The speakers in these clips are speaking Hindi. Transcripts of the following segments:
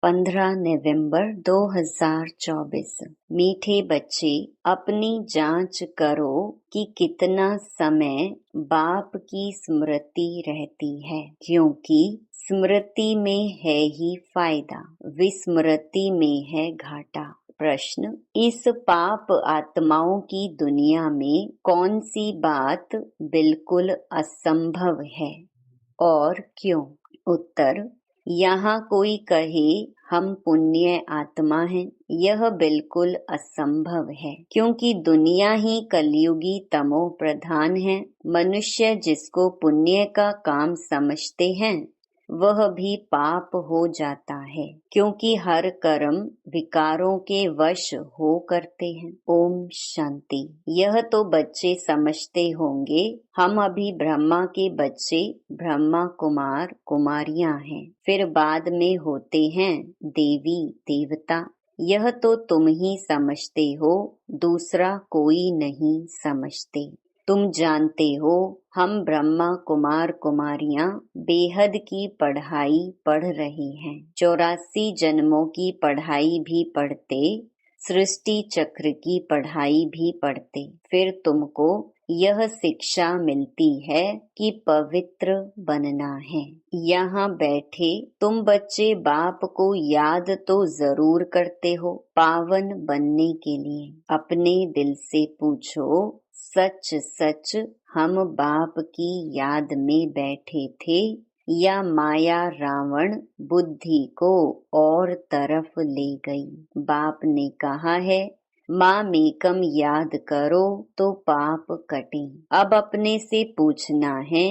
15 नवंबर 2024। मीठे बच्चे, अपनी जांच करो कि कितना समय बाप की स्मृति रहती है, क्योंकि स्मृति में है ही फायदा, विस्मृति में है घाटा। प्रश्न: इस पाप आत्माओं की दुनिया में कौन सी बात बिल्कुल असंभव है और क्यों? उत्तर: यहाँ कोई कहे हम पुण्य आत्मा हैं, यह बिल्कुल असंभव है, क्योंकि दुनिया ही कलयुगी तमो प्रधान है। मनुष्य जिसको पुण्य का काम समझते हैं वह भी पाप हो जाता है, क्योंकि हर कर्म विकारों के वश हो करते हैं। ओम शांति। यह तो बच्चे समझते होंगे हम अभी ब्रह्मा के बच्चे, ब्रह्मा कुमार कुमारियां हैं, फिर बाद में होते हैं देवी देवता। यह तो तुम ही समझते हो, दूसरा कोई नहीं समझते। तुम जानते हो हम ब्रह्मा कुमार कुमारियां बेहद की पढ़ाई पढ़ रही हैं। 84 जन्मों की पढ़ाई भी पढ़ते, सृष्टि चक्र की पढ़ाई भी पढ़ते, फिर तुमको यह शिक्षा मिलती है कि पवित्र बनना है। यहाँ बैठे तुम बच्चे बाप को याद तो जरूर करते हो पावन बनने के लिए। अपने दिल से पूछो, सच सच हम बाप की याद में बैठे थे या माया रावण बुद्धि को और तरफ ले गई? बाप ने कहा है मामेकम याद करो तो पाप कटे। अब अपने से पूछना है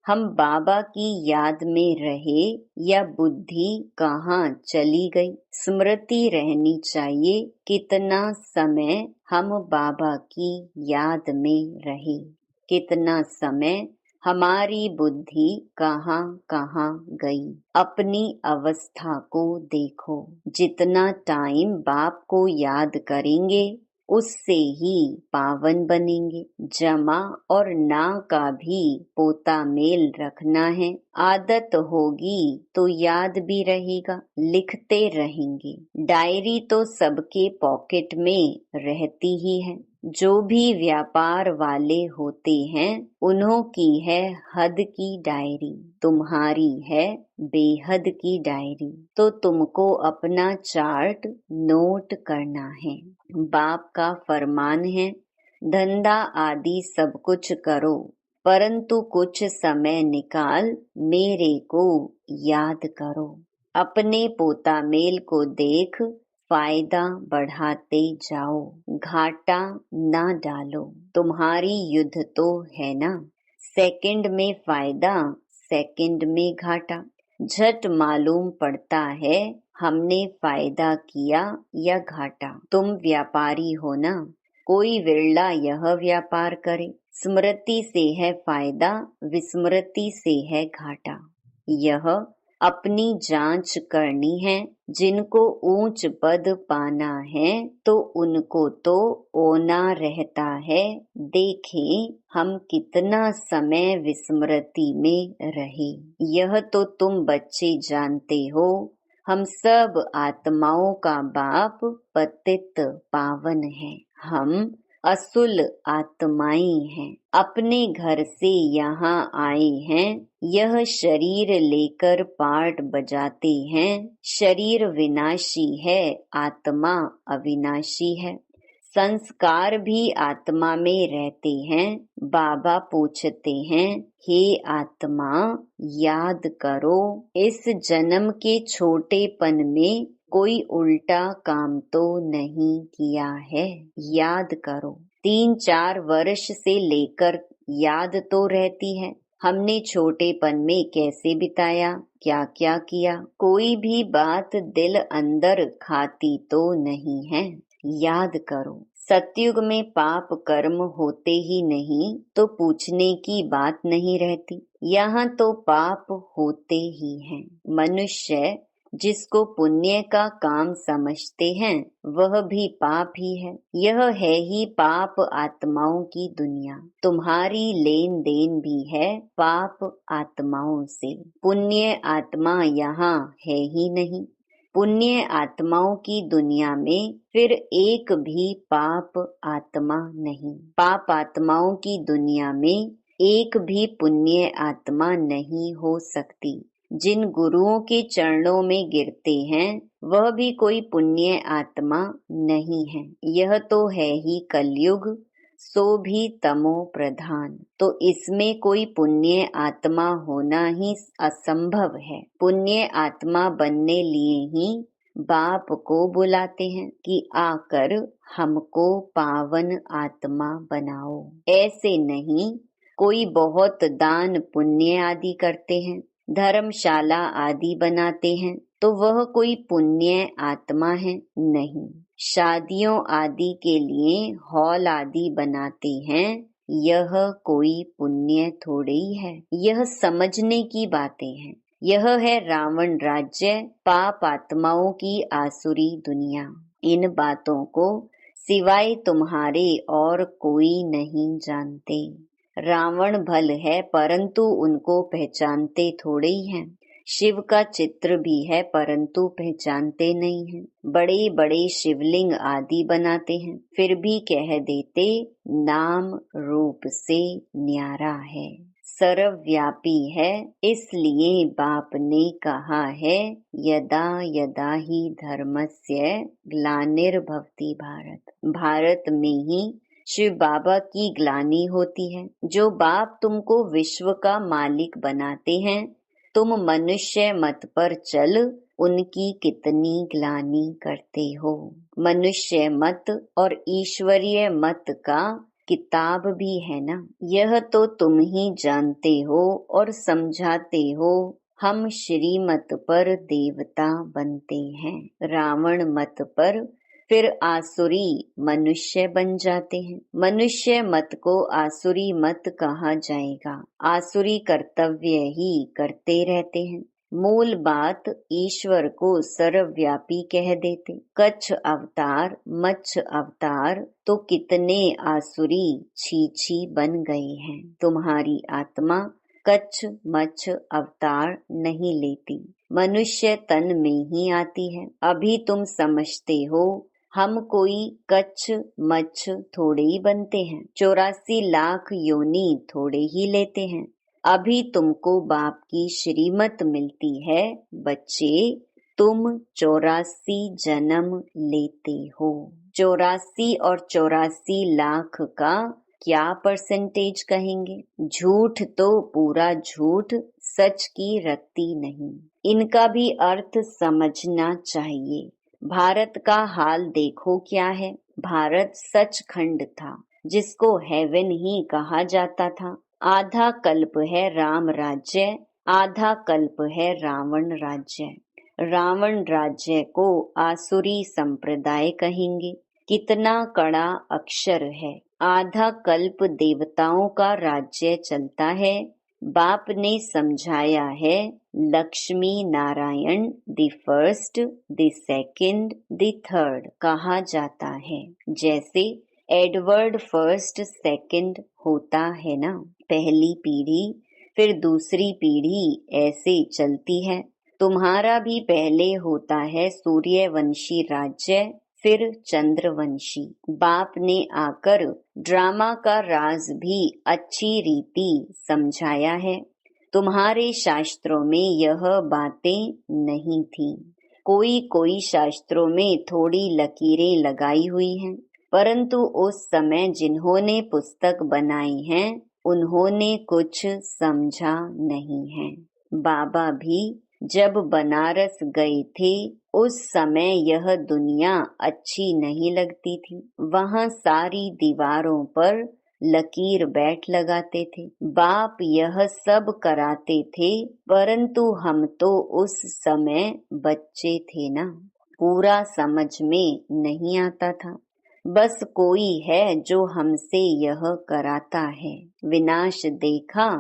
हम बाबा की याद में रहे या बुद्धि कहाँ चली गई? स्मृति रहनी चाहिए कितना समय हम बाबा की याद में रहे, कितना समय हमारी बुद्धि कहाँ कहाँ गई। अपनी अवस्था को देखो, जितना टाइम बाप को याद करेंगे उससे ही पावन बनेंगे। जमा और ना का भी पोता मेल रखना है। आदत होगी तो याद भी रहेगा, लिखते रहेंगे। डायरी तो सबके पॉकेट में रहती ही है। जो भी व्यापार वाले होते हैं उन्हों की है हद की डायरी, तुम्हारी है बेहद की डायरी। तो तुमको अपना चार्ट नोट करना है। बाप का फरमान है धंधा आदि सब कुछ करो, परंतु कुछ समय निकाल मेरे को याद करो। अपने पोता मेल को देख फायदा बढ़ाते जाओ, घाटा ना डालो। तुम्हारी युद्ध तो है ना, सेकंड में फायदा सेकंड में घाटा। झट मालूम पड़ता है हमने फायदा किया या घाटा। तुम व्यापारी हो ना, कोई विरला यह व्यापार करे। स्मृति से है फायदा, विस्मृति से है घाटा। यह अपनी जांच करनी है। जिनको ऊंच पद पाना है तो उनको तो ओना रहता है। देखें हम कितना समय विस्मृति में रहे। यह तो तुम बच्चे जानते हो हम सब आत्माओं का बाप पतित पावन है। हम असुल आत्माएं हैं, अपने घर से यहाँ आए हैं। यह शरीर लेकर पाठ बजाते हैं। शरीर विनाशी है, आत्मा अविनाशी है। संस्कार भी आत्मा में रहते हैं। बाबा पूछते हैं हे आत्मा याद करो, इस जन्म के छोटेपन में कोई उल्टा काम तो नहीं किया है, याद करो। 3-4 वर्ष से लेकर याद तो रहती है हमने छोटेपन में कैसे बिताया, क्या क्या किया। कोई भी बात दिल अंदर खाती तो नहीं है, याद करो। सतयुग में पाप कर्म होते ही नहीं तो पूछने की बात नहीं रहती। यहाँ तो पाप होते ही हैं। मनुष्य जिसको पुण्य का काम समझते हैं वह भी पाप ही है। यह है ही पाप आत्माओं की दुनिया। तुम्हारी लेन देन भी है पाप आत्माओं से। पुण्य आत्मा यहाँ है ही नहीं। पुण्य आत्माओं की दुनिया में फिर एक भी पाप आत्मा नहीं। पाप आत्माओं की दुनिया में एक भी पुण्य आत्मा नहीं हो सकती। जिन गुरुओं के चरणों में गिरते हैं वह भी कोई पुण्य आत्मा नहीं है। यह तो है ही कलयुग, सो भी तमो प्रधान। तो इसमें कोई पुण्य आत्मा होना ही असंभव है। पुण्य आत्मा बनने लिए ही बाप को बुलाते हैं कि आकर हमको पावन आत्मा बनाओ। ऐसे नहीं कोई बहुत दान पुण्य आदि करते हैं, धर्मशाला आदि बनाते हैं तो वह कोई पुण्य आत्मा है नहीं। शादियों आदि के लिए हॉल आदि बनाते हैं, यह कोई पुण्य थोड़ी है। यह समझने की बातें हैं। यह है रावण राज्य, पाप आत्माओं की आसुरी दुनिया। इन बातों को सिवाय तुम्हारे और कोई नहीं जानते। रावण भल है परंतु उनको पहचानते थोड़े ही हैं। शिव का चित्र भी है परंतु पहचानते नहीं हैं। बड़े बड़े शिवलिंग आदि बनाते हैं, फिर भी कह देते नाम रूप से न्यारा है, सर्वव्यापी है। इसलिए बाप ने कहा है यदा यदा ही धर्मस्य ग्लानिर्भवति भारत। भारत में ही शिव बाबा की ग्लानि होती है। जो बाप तुमको विश्व का मालिक बनाते हैं, तुम मनुष्य मत पर चल उनकी कितनी ग्लानि करते हो। मनुष्य मत और ईश्वरीय मत का किताब भी है ना, यह तो तुम ही जानते हो और समझाते हो। हम श्रीमत पर देवता बनते हैं, रावण मत पर फिर आसुरी मनुष्य बन जाते हैं। मनुष्य मत को आसुरी मत कहा जाएगा। आसुरी कर्तव्य ही करते रहते हैं। मूल बात ईश्वर को सर्वव्यापी कह देते। कच्छ अवतार, मच्छ अवतार तो कितने आसुरी छी छी बन गए हैं। तुम्हारी आत्मा कच्छ मच्छ अवतार नहीं लेती, मनुष्य तन में ही आती है। अभी तुम समझते हो हम कोई कच्छ मच्छ थोड़े ही बनते हैं, 84 लाख योनि थोड़े ही लेते हैं। अभी तुमको बाप की श्रीमत मिलती है बच्चे, तुम 84 जन्म लेते हो। 84 और 84 लाख का क्या परसेंटेज कहेंगे? झूठ तो पूरा झूठ, सच की रत्ती नहीं। इनका भी अर्थ समझना चाहिए। भारत का हाल देखो क्या है। भारत सचखंड था जिसको हेवन ही कहा जाता था। आधा कल्प है राम राज्य, आधा कल्प है रावण राज्य। रावण राज्य को आसुरी संप्रदाय कहेंगे। कितना कड़ा अक्षर है। आधा कल्प देवताओं का राज्य चलता है। बाप ने समझाया है Lakshmi Narayan the first, the second, the third कहा जाता है। जैसे एडवर्ड फर्स्ट सेकंड होता है ना, पहली पीढ़ी फिर दूसरी पीढ़ी ऐसे चलती है। तुम्हारा भी पहले होता है सूर्यवंशी राज्य, फिर चंद्रवंशी। बाप ने आकर ड्रामा का राज भी अच्छी रीति समझाया है। तुम्हारे शास्त्रों में यह बातें नहीं थी। कोई कोई शास्त्रों में थोड़ी लकीरें लगाई हुई हैं, परंतु उस समय जिन्होंने पुस्तक बनाई हैं उन्होंने कुछ समझा नहीं है। बाबा भी जब बनारस गए थे उस समय यह दुनिया अच्छी नहीं लगती थी। वहाँ सारी दीवारों पर लकीर बैठ लगाते थे। बाप यह सब कराते थे, परंतु हम तो उस समय बच्चे थे ना, पूरा समझ में नहीं आता था। बस कोई है जो हमसे यह कराता है। विनाश देखा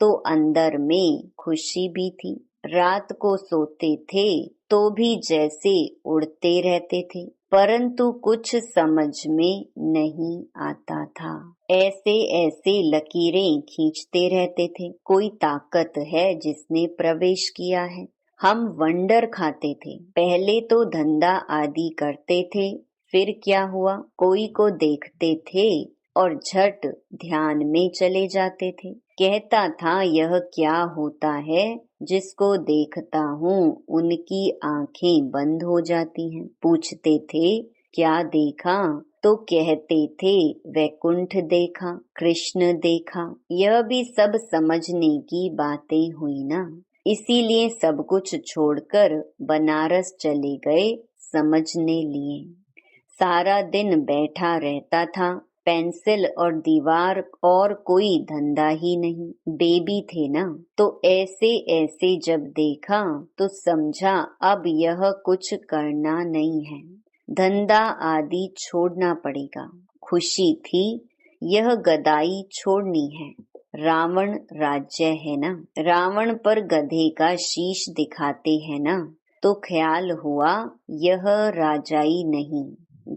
तो अंदर में खुशी भी थी। रात को सोते थे तो भी जैसे उड़ते रहते थे, परंतु कुछ समझ में नहीं आता था। ऐसे ऐसे लकीरें खींचते रहते थे। कोई ताकत है जिसने प्रवेश किया है। हम वंडर खाते थे, पहले तो धंधा आदि करते थे, फिर क्या हुआ, कोई को देखते थे और झट ध्यान में चले जाते थे। कहता था यह क्या होता है, जिसको देखता हूँ उनकी आंखें बंद हो जाती हैं। पूछते थे क्या देखा, तो कहते थे वैकुंठ देखा, कृष्ण देखा। यह भी सब समझने की बातें हुई ना, इसीलिए सब कुछ छोड़कर बनारस चले गए समझने लिए। सारा दिन बैठा रहता था, पेंसिल और दीवार, और कोई धंधा ही नहीं। बेबी थे ना, तो ऐसे ऐसे जब देखा तो समझा अब यह कुछ करना नहीं है, धंधा आदि छोड़ना पड़ेगा। खुशी थी, यह गदाई छोड़नी है। रावण राज्य है ना, रावण पर गधे का शीश दिखाते हैं ना, तो ख्याल हुआ यह राजाई नहीं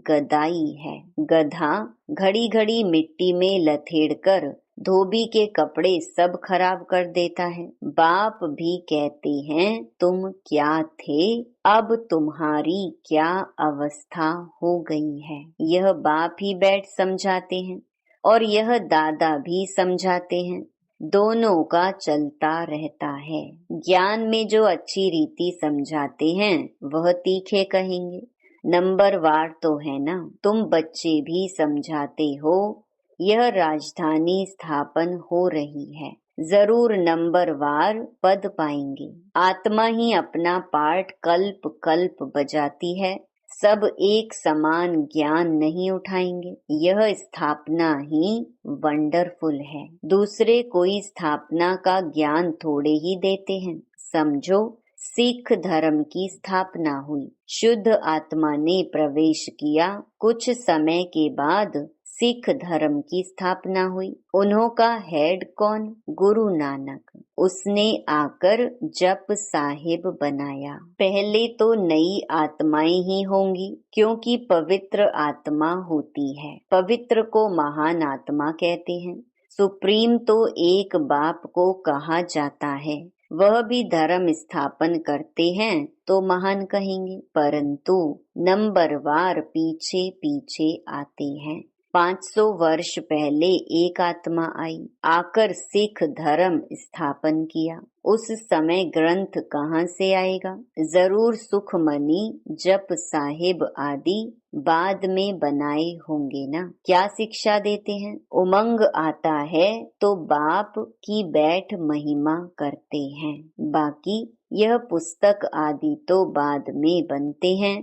गदाई है। गधा घड़ी घड़ी मिट्टी में लथेड़कर धोबी के कपड़े सब खराब कर देता है। बाप भी कहते हैं तुम क्या थे, अब तुम्हारी क्या अवस्था हो गई है। यह बाप ही बैठ समझाते हैं और यह दादा भी समझाते हैं, दोनों का चलता रहता है। ज्ञान में जो अच्छी रीति समझाते हैं वह तीखे कहेंगे, नंबरवार तो है ना। तुम बच्चे भी समझाते हो यह राजधानी स्थापन हो रही है, जरूर नंबरवार पद पाएंगे। आत्मा ही अपना पार्ट कल्प कल्प बजाती है, सब एक समान ज्ञान नहीं उठाएंगे। यह स्थापना ही वंडरफुल है, दूसरे कोई स्थापना का ज्ञान थोड़े ही देते हैं। समझो सिख धर्म की स्थापना हुई, शुद्ध आत्मा ने प्रवेश किया, कुछ समय के बाद सिख धर्म की स्थापना हुई। उन्हों का हेड कौन, गुरु नानक, उसने आकर जप साहिब बनाया। पहले तो नई आत्माएं ही होंगी, क्योंकि पवित्र आत्मा होती है, पवित्र को महान आत्मा कहते हैं। सुप्रीम तो एक बाप को कहा जाता है, वह भी धर्म स्थापन करते हैं तो महान कहेंगे, परंतु नंबरवार पीछे पीछे आते हैं। 500 वर्ष पहले एक आत्मा आई, आकर सिख धर्म स्थापन किया। उस समय ग्रंथ कहाँ से आएगा, जरूर सुखमनी जप साहिब आदि बाद में बनाए होंगे ना। क्या शिक्षा देते हैं, उमंग आता है तो बाप की बैठ महिमा करते हैं, बाकी यह पुस्तक आदि तो बाद में बनते हैं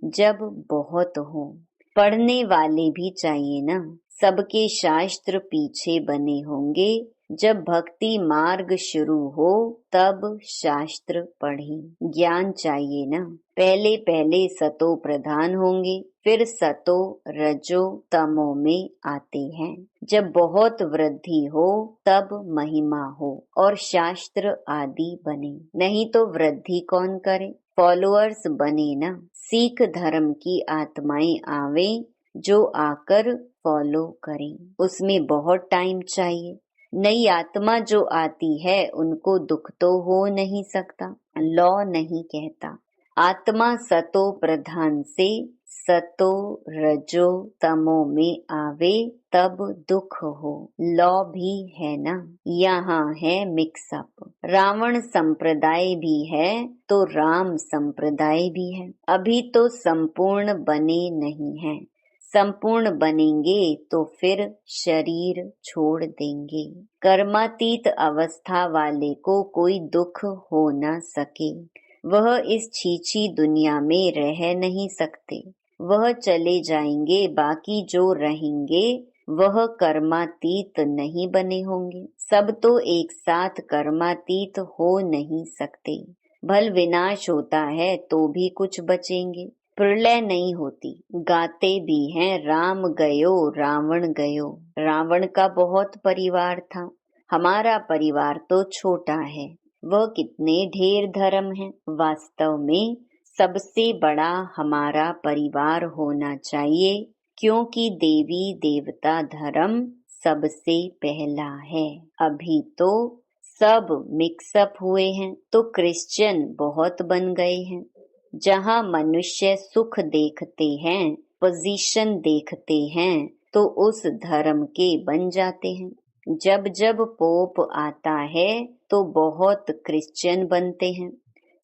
जब बहुत हो। पढ़ने वाले भी चाहिए ना, सबके शास्त्र पीछे बने होंगे, जब भक्ति मार्ग शुरू हो तब शास्त्र पढ़ें। ज्ञान चाहिए ना, पहले पहले सतो प्रधान होंगे, फिर सतो रजो तमो में आते हैं। जब बहुत वृद्धि हो तब महिमा हो और शास्त्र आदि बने, नहीं तो वृद्धि कौन करे, फॉलोअर्स बने ना। सिख धर्म की आत्माएं आवे जो आकर फॉलो करें, उसमें बहुत टाइम चाहिए। नई आत्मा जो आती है उनको दुख तो हो नहीं सकता, लॉ नहीं कहता। आत्मा सतो प्रधान से सतो रजो तमो में आवे तब दुख हो, लॉ भी है ना। यहाँ है मिक्सअप, रावण संप्रदाय भी है तो राम संप्रदाय भी है। अभी तो संपूर्ण बने नहीं हैं, संपूर्ण बनेंगे तो फिर शरीर छोड़ देंगे। कर्मातीत अवस्था वाले को कोई दुख हो न सके, वह इस छीछी दुनिया में रह नहीं सकते, वह चले जाएंगे, बाकी जो रहेंगे वह कर्मातीत नहीं बने होंगे। सब तो एक साथ कर्मातीत हो नहीं सकते, भल विनाश होता है तो भी कुछ बचेंगे, प्रलय नहीं होती। गाते भी हैं राम गयो रावण गयो, रावण का बहुत परिवार था, हमारा परिवार तो छोटा है, वह कितने ढेर धर्म हैं। वास्तव में सबसे बड़ा हमारा परिवार होना चाहिए, क्योंकि देवी देवता धर्म सबसे पहला है। अभी तो सब मिक्सअप हुए हैं तो क्रिश्चियन बहुत बन गए हैं। जहाँ मनुष्य सुख देखते हैं, पोजीशन देखते हैं, तो उस धर्म के बन जाते हैं। जब जब पोप आता है तो बहुत क्रिश्चियन बनते हैं,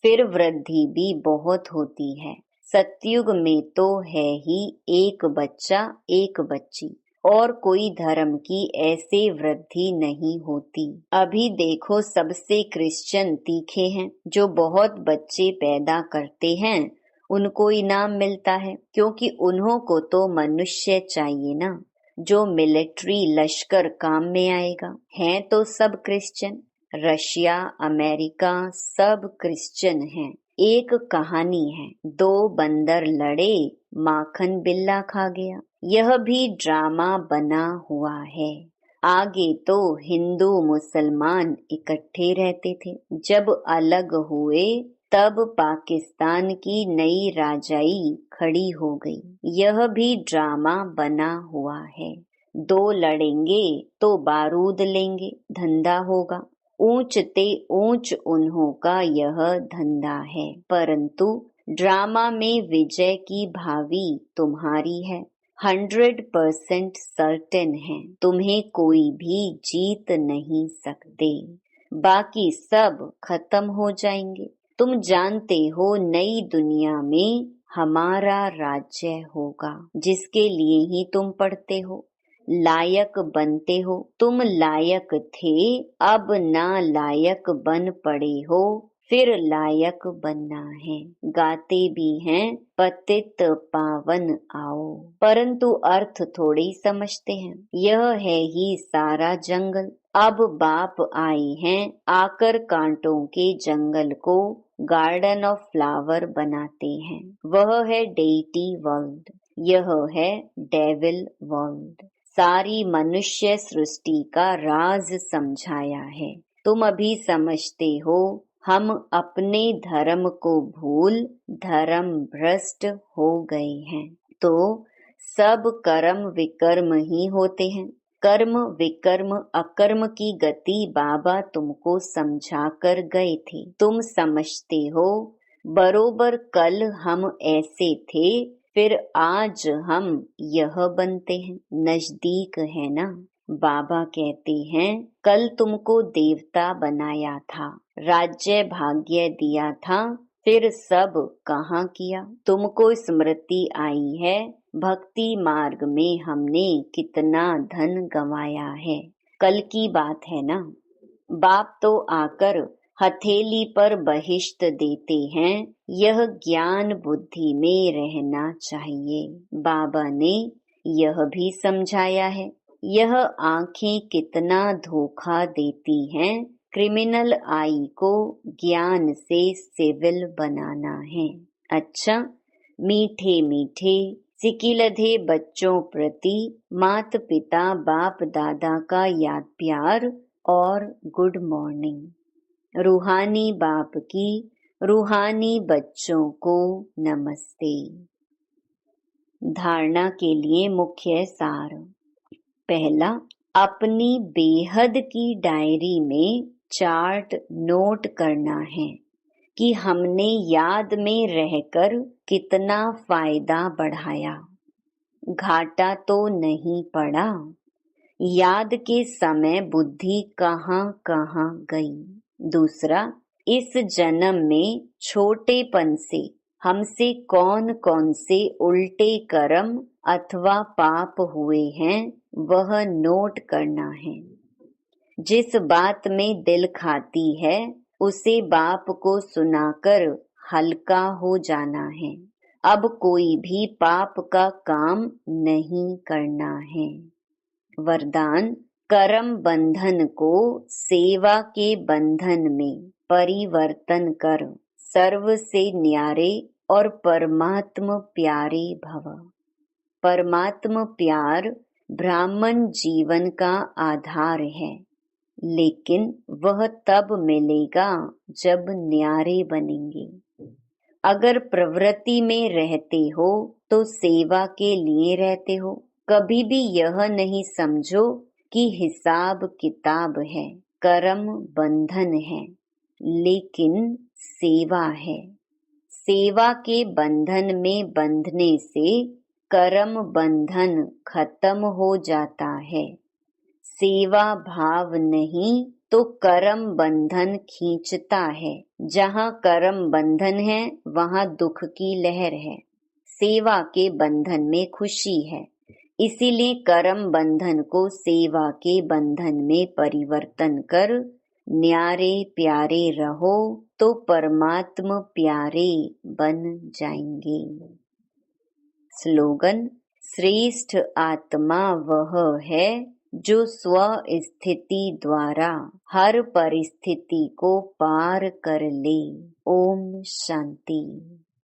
फिर वृद्धि भी बहुत होती है। सतयुग में तो है ही एक बच्चा एक बच्ची, और कोई धर्म की ऐसे वृद्धि नहीं होती। अभी देखो सबसे क्रिश्चियन तीखे हैं, जो बहुत बच्चे पैदा करते हैं उनको इनाम मिलता है, क्योंकि उन्हों को तो मनुष्य चाहिए ना, जो मिलिट्री लश्कर काम में आएगा। हैं तो सब क्रिश्चियन, रशिया अमेरिका सब क्रिश्चियन हैं। एक कहानी है, दो बंदर लड़े, माखन बिल्ला खा गया। यह भी ड्रामा बना हुआ है। आगे तो हिंदू मुसलमान इकट्ठे रहते थे, जब अलग हुए तब पाकिस्तान की नई राजाई खड़ी हो गई। यह भी ड्रामा बना हुआ है। दो लड़ेंगे तो बारूद लेंगे, धंधा होगा। ऊंच ते ऊंच उन्हों का यह धंधा है, परंतु ड्रामा में विजय की भावी तुम्हारी है। 100% सर्टेन है, तुम्हें कोई भी जीत नहीं सकते। बाकी सब खत्म हो जाएंगे। तुम जानते हो नई दुनिया में हमारा राज्य होगा, जिसके लिए ही तुम पढ़ते हो, लायक बनते हो। तुम लायक थे, अब ना लायक बन पड़े हो, फिर लायक बनना है। गाते भी हैं पतित पावन आओ, परंतु अर्थ थोड़ी समझते हैं। यह है ही सारा जंगल। अब बाप आए हैं, आकर कांटों के जंगल को गार्डन ऑफ फ्लावर बनाते हैं। वह है डेइटी वर्ल्ड, यह है डेविल वर्ल्ड। सारी मनुष्य सृष्टि का राज समझाया है। तुम अभी समझते हो हम अपने धर्म को भूल धर्म भ्रष्ट हो गए हैं। तो सब कर्म विकर्म ही होते हैं। कर्म विकर्म अकर्म की गति बाबा तुमको समझा कर गए थे। तुम समझते हो बरोबर कल हम ऐसे थे, फिर आज हम यह बनते हैं। नजदीक है ना। बाबा कहते हैं कल तुमको देवता बनाया था, राज्य भाग्य दिया था, फिर सब कहाँ किया। तुमको स्मृति आई है भक्ति मार्ग में हमने कितना धन गंवाया है। कल की बात है ना। बाप तो आकर हथेली पर बहिष्ट देते हैं, यह ज्ञान बुद्धि में रहना चाहिए। बाबा ने यह भी समझाया है, यह आंखें कितना धोखा देती हैं। क्रिमिनल आई को ज्ञान से सिविल बनाना है। अच्छा, मीठे मीठे सिकिलधे बच्चों प्रति माता पिता बाप दादा का याद प्यार और गुड मॉर्निंग। रूहानी बाप की रूहानी बच्चों को नमस्ते। धारणा के लिए मुख्य सार। पहला, अपनी बेहद की डायरी में चार्ट नोट करना है कि हमने याद में रहकर कितना फायदा बढ़ाया, घाटा तो नहीं पड़ा। याद के समय बुद्धि कहाँ कहाँ गई। दूसरा, इस जन्म में छोटेपन से हमसे कौन कौन से उल्टे कर्म अथवा पाप हुए हैं वह नोट करना है। जिस बात में दिल खाती है उसे बाप को सुनाकर हल्का हो जाना है। अब कोई भी पाप का काम नहीं करना है। वरदान, कर्म बंधन को सेवा के बंधन में परिवर्तन कर सर्व से न्यारे और परमात्म प्यारे भव। परमात्म प्यार ब्राह्मण जीवन का आधार है, लेकिन वह तब मिलेगा जब न्यारे बनेंगे। अगर प्रवृत्ति में रहते हो तो सेवा के लिए रहते हो। कभी भी यह नहीं समझो कि हिसाब किताब है। कर्म बंधन है, लेकिन सेवा है। सेवा के बंधन में बंधने से कर्म बंधन खत्म हो जाता है। सेवा भाव नहीं तो कर्म बंधन खींचता है। जहाँ कर्म बंधन है वहाँ दुख की लहर है। सेवा के बंधन में खुशी है। इसीलिए कर्म बंधन को सेवा के बंधन में परिवर्तन कर न्यारे प्यारे रहो तो परमात्मा प्यारे बन जाएंगे। स्लोगन: श्रेष्ठ आत्मा वह है जो स्व स्थिति द्वारा हर परिस्थिति को पार कर ले। ओम शांति।